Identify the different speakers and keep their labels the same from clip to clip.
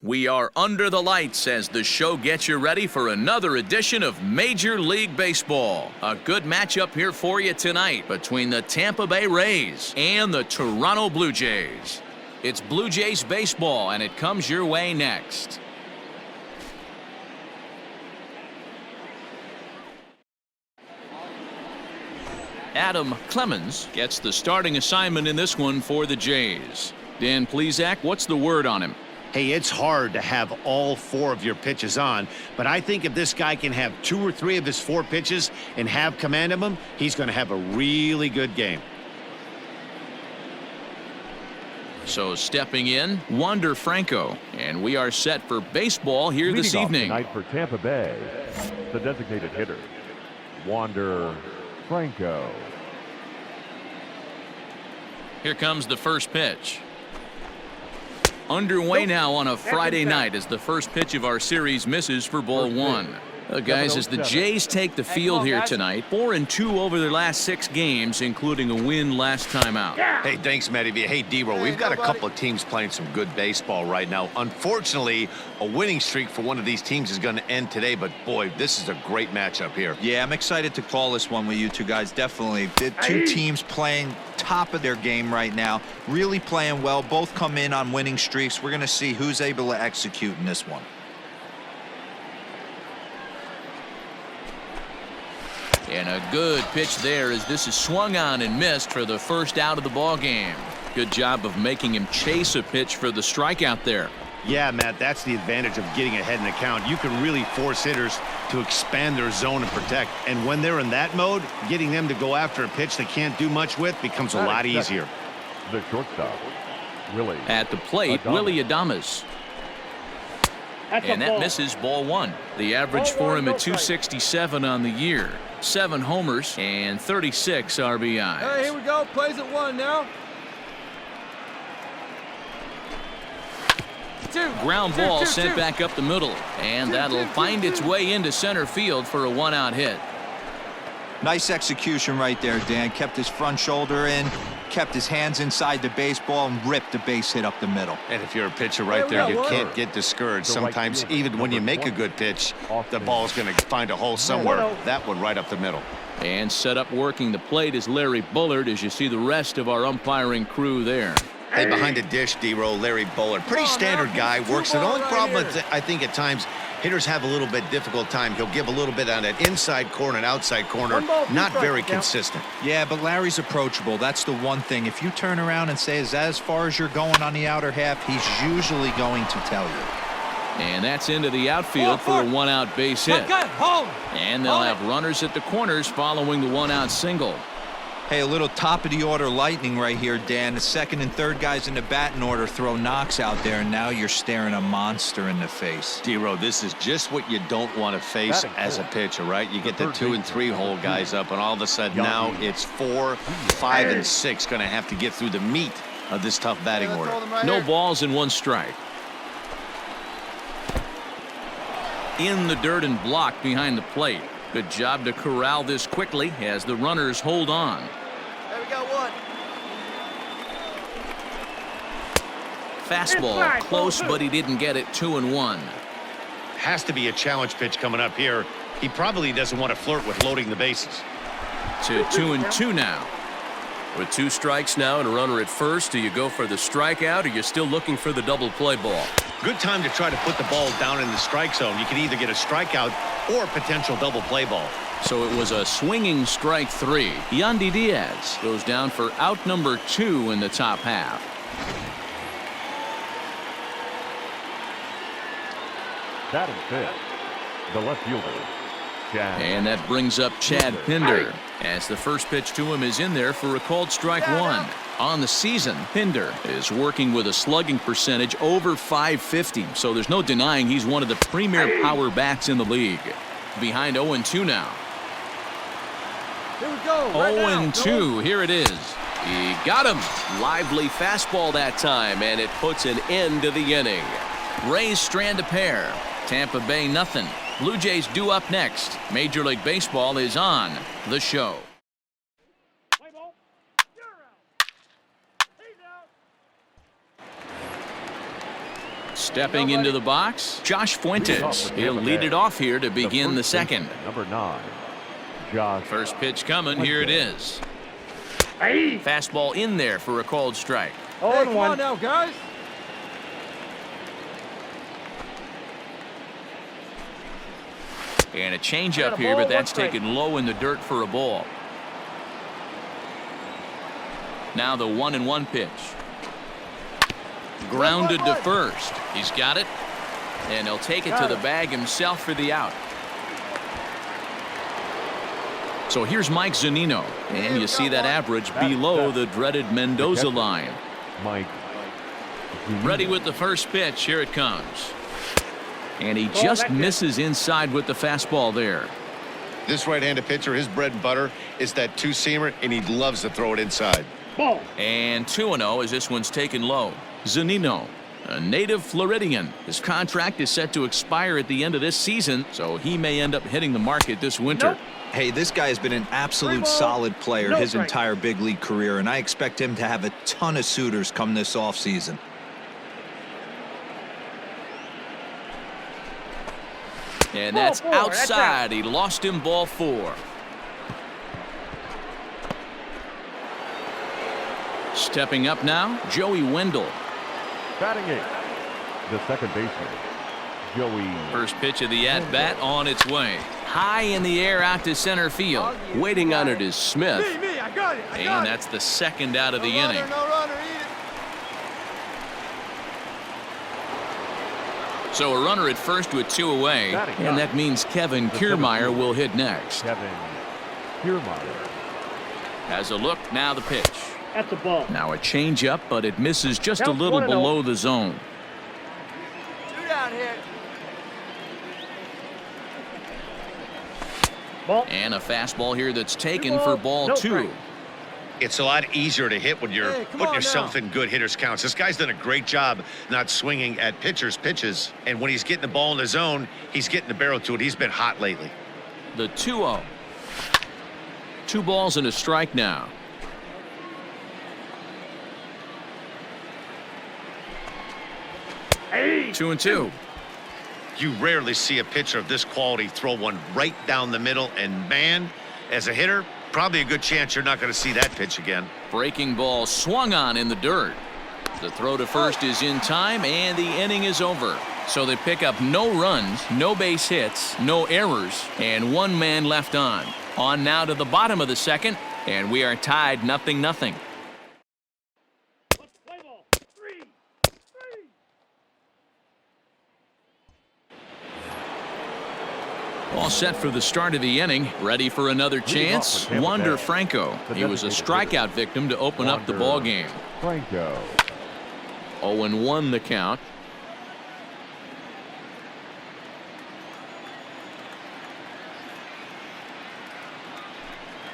Speaker 1: We are under the lights as the show gets you ready for another edition of Major League Baseball. A good matchup here for you tonight between the Tampa Bay Rays and the Toronto Blue Jays. It's Blue Jays baseball, and it comes your way next. Adam Clemens gets the starting assignment in this one for the Jays. Dan Plesac, what's the word on him?
Speaker 2: Hey, it's hard to have all four of your pitches on, but I think if this guy can have 2 or 3 of his 4 pitches and have command of them, he's going to have a really good game.
Speaker 1: So stepping in, Wander Franco, and we are set for baseball here this evening.
Speaker 3: Tonight for Tampa Bay, the designated hitter, Wander Franco.
Speaker 1: Here comes the first pitch. Underway now on a Friday night as the first pitch of our series misses for ball 1. Guys, as the Jays take the field here tonight, 4-2 over their last 6 games, including a win last time out.
Speaker 2: Hey, thanks, Matty. Hey, D-Roll, we've got a couple of teams playing some good baseball right now. Unfortunately, a winning streak for one of these teams is going to end today, but boy, this is a great matchup here.
Speaker 4: Yeah, I'm excited to call this one with you two guys. Definitely. The 2 teams playing top of their game right now, really playing well. Both come in on winning streaks. We're going to see who's able to execute in this one.
Speaker 1: And a good pitch there as this is swung on and missed for the first out of the ball game. Good job of making him chase a pitch for the strikeout there.
Speaker 2: Yeah, Matt, that's the advantage of getting ahead in the count. You can really force hitters to expand their zone and protect. And when they're in that mode, getting them to go after a pitch they can't do much with becomes a lot easier.
Speaker 3: The shortstop, Willie.
Speaker 1: At the plate, Willie Adames. And that misses ball 1. The average for him at 267 on the year. 7 homers and 36 RBIs.
Speaker 5: Hey, here we go. Plays at 1 now. 2.
Speaker 1: Ground ball sent back up the middle, and that'll find its way into center field for a 1-out hit.
Speaker 4: Nice execution right there, Dan. Kept his front shoulder in, kept his hands inside the baseball, and ripped the base hit up the middle.
Speaker 2: And if you're a pitcher right there, you can't get discouraged. Sometimes even when you make a good pitch, the ball's going to find a hole somewhere. That one right up the middle.
Speaker 1: And set up working the plate is Larry Bullard as you see the rest of our umpiring crew there.
Speaker 2: Hey, behind the dish, D-Roll, Larry Bullard. Pretty standard guy, works. The only problem I think at times hitters have a little bit difficult time. He'll give a little bit on that inside corner and outside corner. Not very consistent.
Speaker 4: Yeah, but Larry's approachable. That's the one thing. If you turn around and say, is that as far as you're going on the outer half, he's usually going to tell you.
Speaker 1: And that's into the outfield for a 1-out base hit. And they'll have runners at the corners following the 1-out single.
Speaker 4: Hey, a little top-of-the-order lightning right here, Dan. The second and third guys in the batting order throw knocks out there, and now you're staring a monster in the face.
Speaker 2: D-Roll, this is just what you don't want to face as a pitcher, right? You get the 2 and 3 hole guys up, and all of a sudden now it's 4, 5, and 6 going to have to get through the meat of this tough batting order.
Speaker 1: No balls and 1 strike. In the dirt and blocked behind the plate. Good job to corral this quickly as the runners hold on.
Speaker 5: There we go, 1.
Speaker 1: Fastball close, but he didn't get it. 2-1.
Speaker 2: Has to be a challenge pitch coming up here. He probably doesn't want to flirt with loading the bases.
Speaker 1: To 2-2 now.
Speaker 6: With 2 strikes now and a runner at first, do you go for the strikeout or you're still looking for the double play ball?
Speaker 2: Good time to try to put the ball down in the strike zone. You can either get a strikeout or a potential double play ball.
Speaker 1: So it was a swinging strike 3. Yandy Diaz goes down for out number 2 in the top half.
Speaker 3: Batting 5th, the left fielder, Chad.
Speaker 1: And that brings up Chad Pinder as the first pitch to him is in there for a called strike 1. On the season, Pinder is working with a slugging percentage over .550, so there's no denying he's one of the premier power bats in the league. Behind 0-2 now.
Speaker 5: Here we go.
Speaker 1: 0-2, here it is. He got him. Lively fastball that time, and it puts an end to the inning. Rays strand a pair. Tampa Bay nothing. Blue Jays due up next. Major League Baseball is on the show. Stepping into the box, Josh Fuentes. He'll lead it off here to begin the second.
Speaker 3: Number 9, Josh.
Speaker 1: First pitch coming. Here it is. Fastball in there for a called strike.
Speaker 5: Hey, come on now, guys.
Speaker 1: And a changeup here, but that's taken low in the dirt for a ball. Now the 1-1 pitch. Grounded to first. He's got it. And he'll take it to the bag himself for the out. So here's Mike Zunino. And you see that average below the dreaded Mendoza line.
Speaker 3: Mike.
Speaker 1: Ready with the first pitch. Here it comes. And he just misses inside with the fastball there.
Speaker 2: This right-handed pitcher, his bread and butter is that two-seamer, and he loves to throw it inside.
Speaker 1: And 2-0 as this one's taken low. Zunino, a native Floridian. His contract is set to expire at the end of this season, so he may end up hitting the market this winter.
Speaker 4: Hey, this guy has been an absolute solid player his entire big league career, and I expect him to have a ton of suitors come this offseason.
Speaker 1: And that's outside. He lost him ball 4. Stepping up now, Joey Wendell.
Speaker 3: Batting 8, the second baseman, Joey.
Speaker 1: First pitch of the at-bat on its way. High in the air out to center field.
Speaker 6: Waiting on it is Smith.
Speaker 5: Me, I got it.
Speaker 1: And that's the second out of the inning.
Speaker 5: No runner, eat it.
Speaker 1: So a runner at first with 2 away, and that means Kevin Kiermaier will hit next.
Speaker 3: Kevin Kiermaier.
Speaker 1: Has a look, now the pitch.
Speaker 7: That's a ball.
Speaker 1: Now a changeup, but it misses just a little below the zone.
Speaker 5: 2 down here.
Speaker 7: Ball.
Speaker 1: And a fastball here that's taken for ball 2.
Speaker 2: It's a lot easier to hit when you're putting yourself in good hitters' counts. This guy's done a great job not swinging at pitchers' pitches. And when he's getting the ball in the zone, he's getting the barrel to it. He's been hot lately.
Speaker 1: The 2-0. 2 balls and a strike now.
Speaker 7: Hey.
Speaker 1: 2-2.
Speaker 2: You rarely see a pitcher of this quality throw one right down the middle. And, man, as a hitter, probably a good chance you're not going to see that pitch again.
Speaker 1: Breaking ball swung on in the dirt. The throw to first is in time, and the inning is over. So they pick up no runs, no base hits, no errors, and 1 man left on. On now to the bottom of the second, and we are tied 0-0. All set for the start of the inning. Ready for another chance. Wander Franco. He was a strikeout victim to open up the ball game.
Speaker 3: Franco.
Speaker 1: 0-1 the count.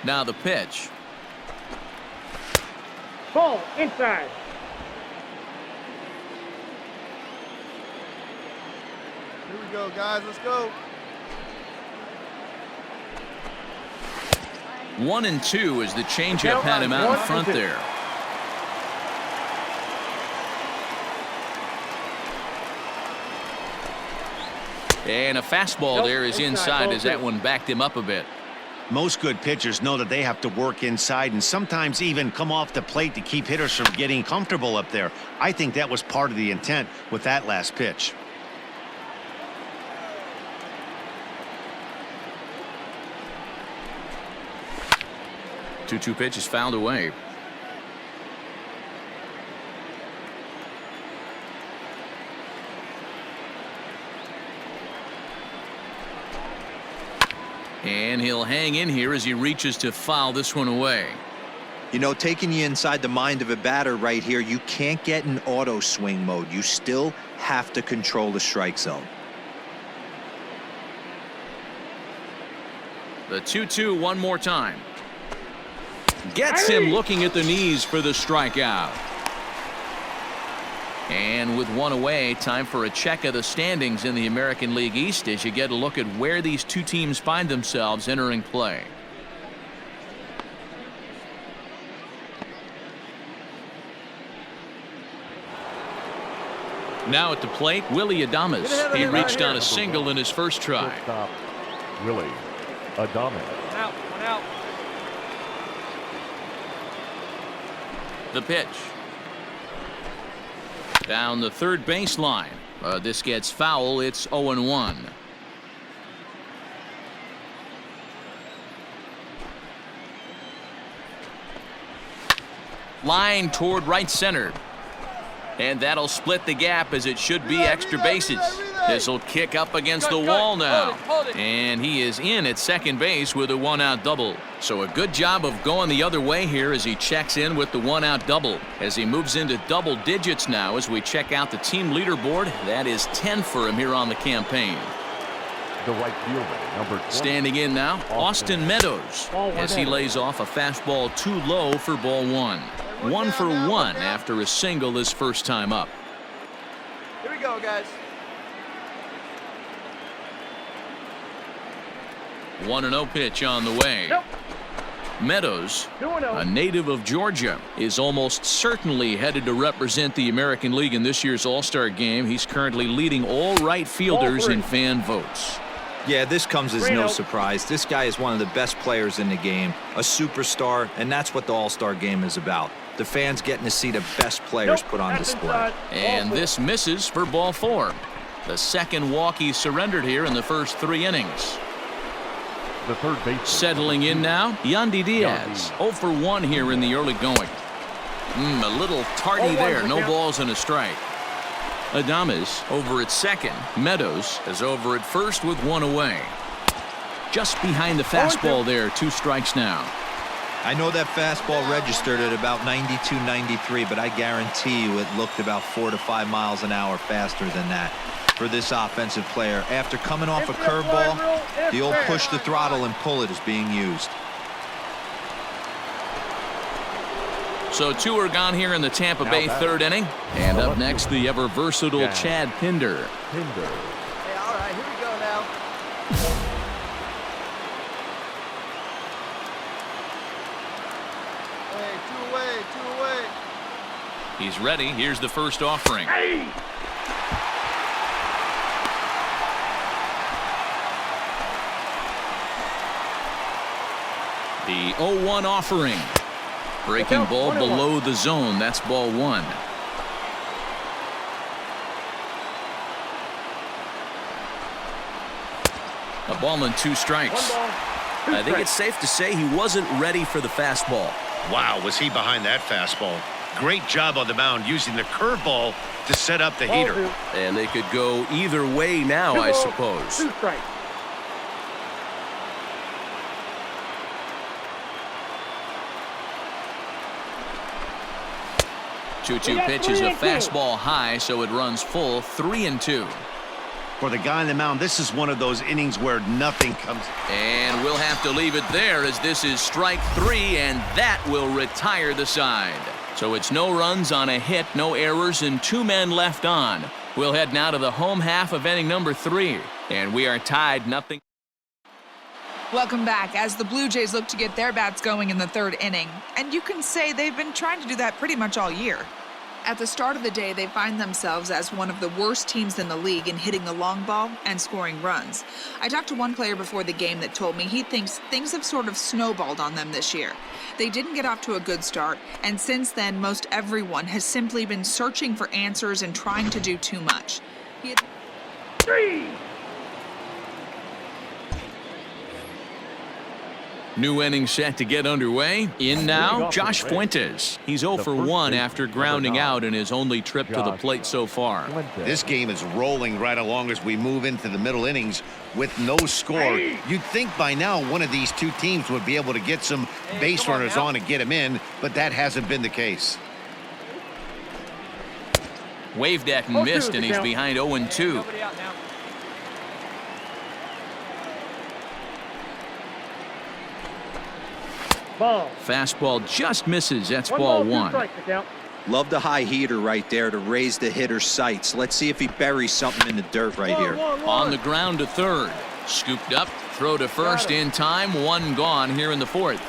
Speaker 1: Now the pitch.
Speaker 7: Ball inside.
Speaker 5: Here we go, guys. Let's go.
Speaker 1: 1-2 as the changeup had him out in front there. And a fastball there is inside as that one backed him up a bit.
Speaker 2: Most good pitchers know that they have to work inside and sometimes even come off the plate to keep hitters from getting comfortable up there. I think that was part of the intent with that last pitch.
Speaker 1: Two pitch is fouled away. And he'll hang in here as he reaches to foul this one away.
Speaker 4: You know, taking you inside the mind of a batter right here, you can't get in auto swing mode. You still have to control the strike zone.
Speaker 1: The 2-2 one more time. Gets him looking at the knees for the strikeout. And with 1 away, time for a check of the standings in the American League East as you get a look at where these 2 teams find themselves entering play. Now at the plate, Willie Adames. He reached on a single in his first try.
Speaker 3: Shortstop, Willie Adames.
Speaker 5: One out, one out.
Speaker 1: The pitch. Down the third baseline. This gets foul. It's 0-1. Line toward right center. And that'll split the gap as it should be extra bases. This will kick up against the wall now. And he is in at second base with a one-out double. So a good job of going the other way here as he checks in with the one-out double. As he moves into double digits now as we check out the team leaderboard. That is 10 for him here on the campaign.
Speaker 3: The right fielder, number 20.
Speaker 1: Standing in now, Austin Meadows, as he lays off a fastball too low for ball one. 1 for 1 after a single his first time up.
Speaker 5: Here we go, guys.
Speaker 1: 1-0 pitch on the way.
Speaker 7: Nope.
Speaker 1: Meadows,
Speaker 7: 2-0.
Speaker 1: a native of Georgia, is almost certainly headed to represent the American League in this year's All-Star game. He's currently leading all right fielders in fan votes.
Speaker 4: Yeah, this comes as no surprise. This guy is one of the best players in the game, a superstar, and that's what the All-Star game is about. The fans getting to see the best players put on display.
Speaker 1: And this misses for ball 4. The second walk he surrendered here in the first 3 innings.
Speaker 3: The third baseman.
Speaker 1: Settling in now, Yandy Diaz. 0 for 1 here in the early going. A little tardy there. No balls and a strike. Adames over at second. Meadows is over at first with 1 away. Just behind the fastball there. 2 strikes now.
Speaker 4: I know that fastball registered at about 92, 93, but I guarantee you it looked about 4 to 5 miles an hour faster than that for this offensive player. After coming off a curveball, the old push the throttle and pull it is being used.
Speaker 1: So 2 are gone here in the Tampa Bay third inning. And up next, the ever versatile Chad Pinder.
Speaker 5: Hey, all right, here we go now. Hey, 2 away, 2 away.
Speaker 1: He's ready. Here's the first offering. The 0-1 offering. Breaking ball below the zone. That's ball 1. A ball and 2 strikes. I think it's safe to say he wasn't ready for the fastball.
Speaker 2: Wow, was he behind that fastball. Great job on the mound using the curveball to set up the heater.
Speaker 6: And they could go either way now, I suppose.
Speaker 7: 2 strikes.
Speaker 1: 2-2 pitch is a fastball high, so it runs full. 3-2.
Speaker 2: For the guy on the mound, this is one of those innings where nothing comes.
Speaker 1: And we'll have to leave it there as this is strike 3, and that will retire the side. So it's no runs on a hit, no errors, and 2 men left on. We'll head now to the home half of inning number 3, and we are tied 0.
Speaker 8: Welcome back as the Blue Jays look to get their bats going in the third inning. And you can say they've been trying to do that pretty much all year. At the start of the day, they find themselves as one of the worst teams in the league in hitting the long ball and scoring runs. I talked to one player before the game that told me he thinks things have sort of snowballed on them this year. They didn't get off to a good start, and since then, most everyone has simply been searching for answers and trying to do too much.
Speaker 7: 3.
Speaker 1: New inning set to get underway. In now, Josh Fuentes. He's 0 for 1 after grounding out in his only trip to the plate so far.
Speaker 2: This game is rolling right along as we move into the middle innings with no score. You'd think by now one of these 2 teams would be able to get some base runners on and get them in, but that hasn't been the case.
Speaker 1: Waved at and missed, and he's behind 0-2.
Speaker 5: Nobody out now.
Speaker 7: Ball.
Speaker 1: Fastball just misses. That's
Speaker 7: 1
Speaker 1: ball
Speaker 7: ball, 2
Speaker 1: 1.
Speaker 7: strikes to count.
Speaker 4: Love the high heater right there to raise the hitter's sights. Let's see if he buries something in the dirt right here.
Speaker 1: On the ground to third. Scooped up. Throw to first in time. 1 gone here in the 4th.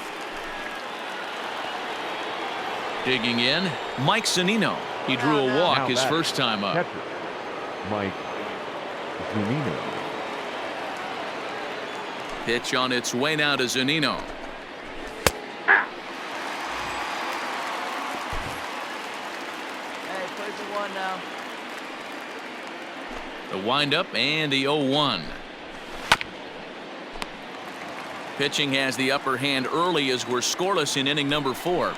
Speaker 1: Digging in, Mike Zunino. He drew a walk his first time up.
Speaker 3: Mike Zunino.
Speaker 1: Pitch on its way now to Zunino.
Speaker 5: Hey, play for one now.
Speaker 1: The windup and the 0-1. Pitching has the upper hand early as we're scoreless in inning number 4.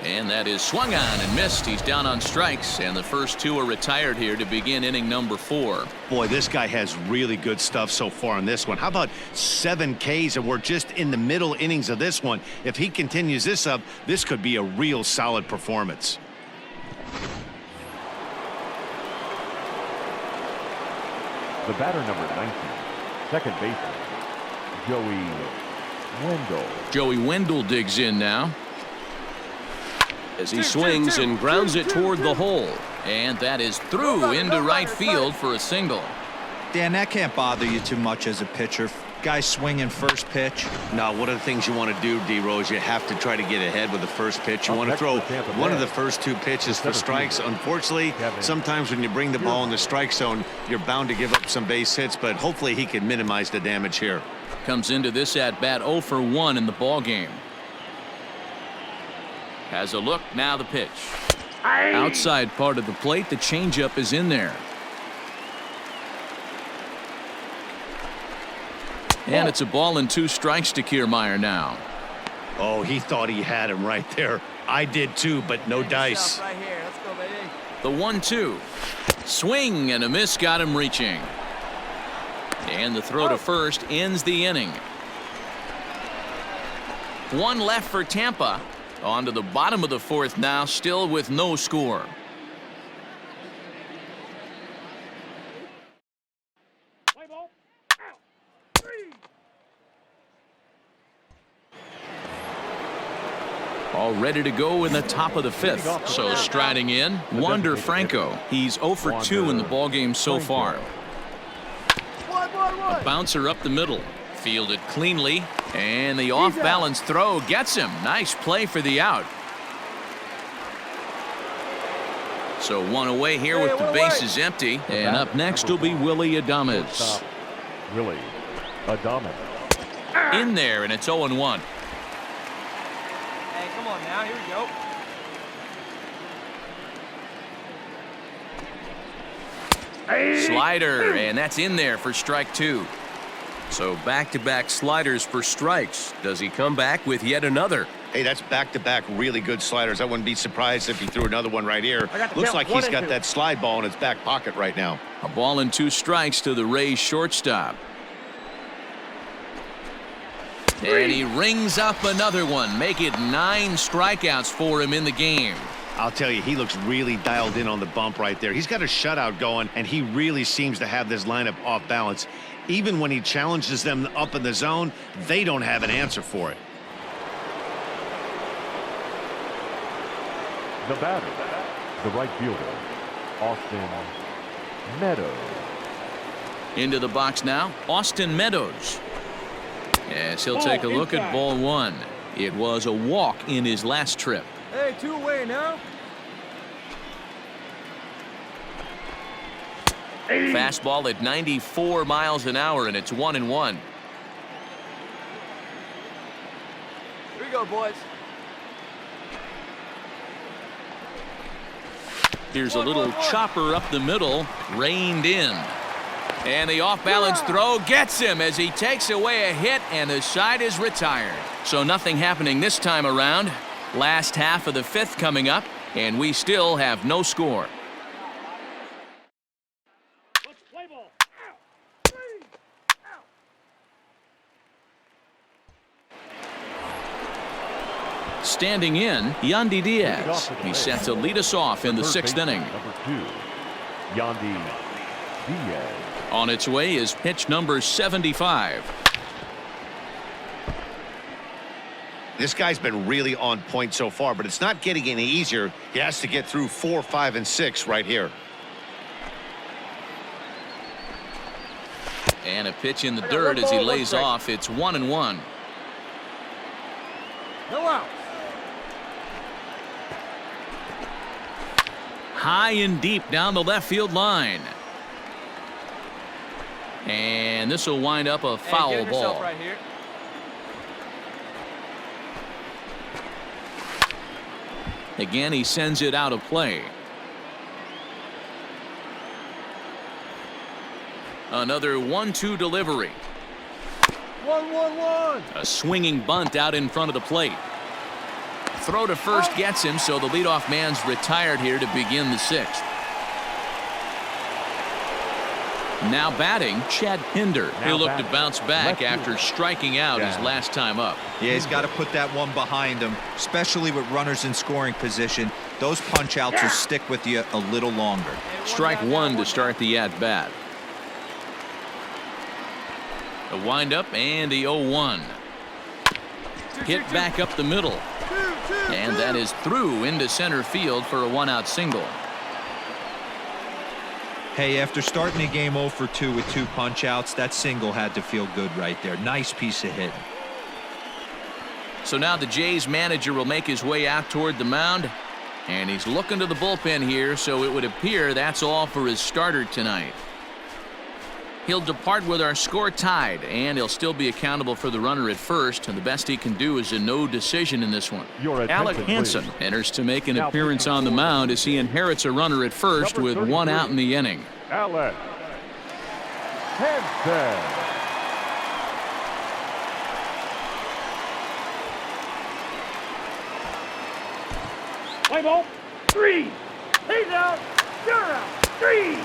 Speaker 1: And that is swung on and missed. He's down on strikes, and the first 2 are retired here to begin inning number 4.
Speaker 2: Boy, this guy has really good stuff so far in this one. How about 7 Ks, and we're just in the middle innings of this one. If he continues this up, this could be a real solid performance.
Speaker 3: The batter, number 19, second baseman, Joey Wendell.
Speaker 1: Joey Wendell digs in now.
Speaker 6: As he swings and grounds it toward the hole.
Speaker 1: And that is through into right field for a single.
Speaker 4: Dan, that can't bother you too much as a pitcher. Guy swinging first pitch.
Speaker 2: Now, one of the things you want to do, D-Rose, you have to try to get ahead with the first pitch. You want to throw one of the first 2 pitches for strikes. Unfortunately, sometimes when you bring the ball in the strike zone, you're bound to give up some base hits, but hopefully he can minimize the damage here.
Speaker 1: Comes into this at bat 0 for 1 in the ball game. Has a look, now the pitch. Outside part of the plate, the changeup is in there. And it's a ball and 2 strikes to Kiermaier now.
Speaker 2: Oh, he thought he had him right there. I did too, but no dice.
Speaker 5: Right here. Let's go, baby.
Speaker 1: The 1-2. Swing and a miss got him reaching. And the throw to first ends the inning. 1 left for Tampa. On to the bottom of the 4th now, still with no score.
Speaker 7: Play ball. Out. 3.
Speaker 1: All ready to go in the top of the 5th. So striding in, Wander Franco. He's 0 for 2 in the ballgame so far. A bouncer up the middle. Fielded cleanly, and the off-balance throw gets him. Nice play for the out. So 1 away here with the bases empty. And up next will be Willie Adames.
Speaker 3: Willie Adames.
Speaker 1: In there, and it's 0-1.
Speaker 5: Hey, come on now. Here we go.
Speaker 1: Slider, and that's in there for strike 2.
Speaker 6: So back-to-back sliders for strikes. Does he come back with yet another?
Speaker 2: Hey, that's back-to-back really good sliders. I wouldn't be surprised if he threw another one right here. Looks like he's got that slide ball in his back pocket right now.
Speaker 1: A ball and 2 strikes to the Rays shortstop. And he rings up another one. Make it 9 strikeouts for him in the game.
Speaker 2: I'll tell you, he looks really dialed in on the bump right there. He's got a shutout going, and he really seems to have this lineup off balance. Even when he challenges them up in the zone, they don't have an answer for it.
Speaker 3: The batter, the right fielder, Austin Meadows.
Speaker 1: Into the box now, Austin Meadows. Yes, he'll take a look at ball 1. It was a walk in his last trip.
Speaker 5: Hey, 2 away now.
Speaker 1: Fastball at 94 miles an hour, and it's 1-1.
Speaker 5: Here we go, boys.
Speaker 1: Here's a little chopper up the middle, reined in. And the off-balance throw gets him as he takes away a hit, and the side is retired. So nothing happening this time around. Last half of the 5th coming up, and we still have no score.
Speaker 7: Let's play ball. Out. 3. Out.
Speaker 1: Standing in, Yandy Diaz. He's set to lead us off in the 6th inning.
Speaker 3: Number 2, Yandy Diaz.
Speaker 1: On its way is pitch number 75.
Speaker 2: This guy's been really on point so far, but it's not getting any easier. He has to get through 4, 5, and 6 right here.
Speaker 1: And a pitch in the dirt as he lays off. It's 1-1.
Speaker 5: No outs.
Speaker 1: high and deep down the left field line. And this will wind up a foul
Speaker 5: Hey, get yourself
Speaker 1: ball.
Speaker 5: right here.
Speaker 1: Again, he sends it out of play. Another 1-2 delivery.
Speaker 5: 1-1-1.
Speaker 1: A swinging bunt out in front of the plate. Throw to first gets him, so the leadoff man's retired here to begin the sixth. Now batting, Chad Pinder. He'll look to bounce back after striking out his last time up.
Speaker 4: Yeah, he's got to put that one behind him, especially with runners in scoring position. Those punch outs will stick with you a little longer.
Speaker 1: Strike one to start the at-bat. A windup and the 0-1. Hit back up the middle. And that is through into center field for a one-out single.
Speaker 4: Hey, after starting the game 0 for 2 with 2 punch outs, that single had to feel good right there. Nice piece of hitting.
Speaker 1: So now the Jays manager will make his way out toward the mound. And he's looking to the bullpen here, so it would appear that's all for his starter tonight. He'll depart with our score tied, and he'll still be accountable for the runner at first, and the best he can do is a no decision in this one. Alec Hansen enters to make an appearance on the mound as he inherits a runner at first with 1 out in the inning.
Speaker 3: Alec Hansen.
Speaker 7: Play ball. 3. He's out. You're out. 3.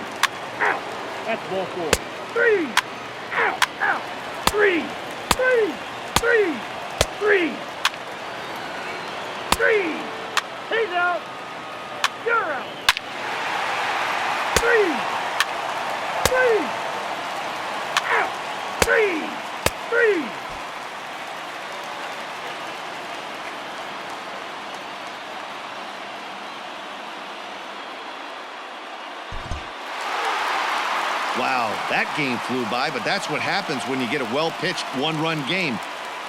Speaker 7: Out. That's ball 4. 3. Out. Out. 3. 3. 3. 3. 3. He's out. You're out. 3. 3. Out. 3. 3.
Speaker 2: Wow, that game flew by, but that's what happens when you get a well-pitched one-run game.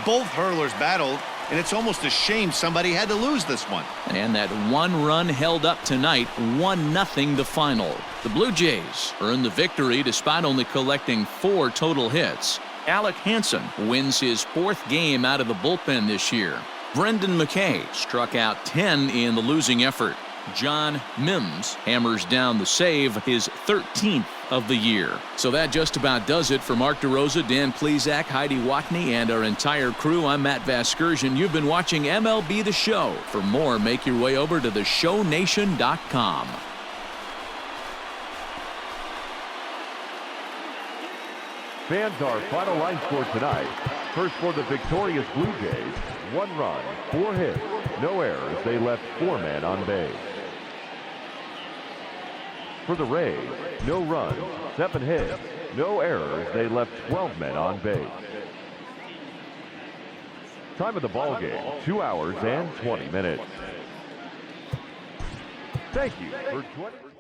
Speaker 2: Both hurlers battled, and it's almost a shame somebody had to lose this one.
Speaker 1: And that 1 run held up tonight, 1-0 the final. The Blue Jays earn the victory despite only collecting 4 total hits. Alec Hansen wins his 4th game out of the bullpen this year. Brendan McKay struck out 10 in the losing effort. John Mims hammers down the save, his 13th of the year. So that just about does it for Mark DeRosa, Dan Plesac, Heidi Watney, and our entire crew. I'm Matt Vasgersian. You've been watching MLB The Show. For more, make your way over to theshownation.com.
Speaker 3: Fans, our final line score tonight. First for the victorious Blue Jays, 1 run, 4 hits, no errors. They left 4 men on base. For the Rays, no runs, 7 hits, no errors. They left 12 men on base. Time of the ball game, 2 hours and 20 minutes. Thank you for joining.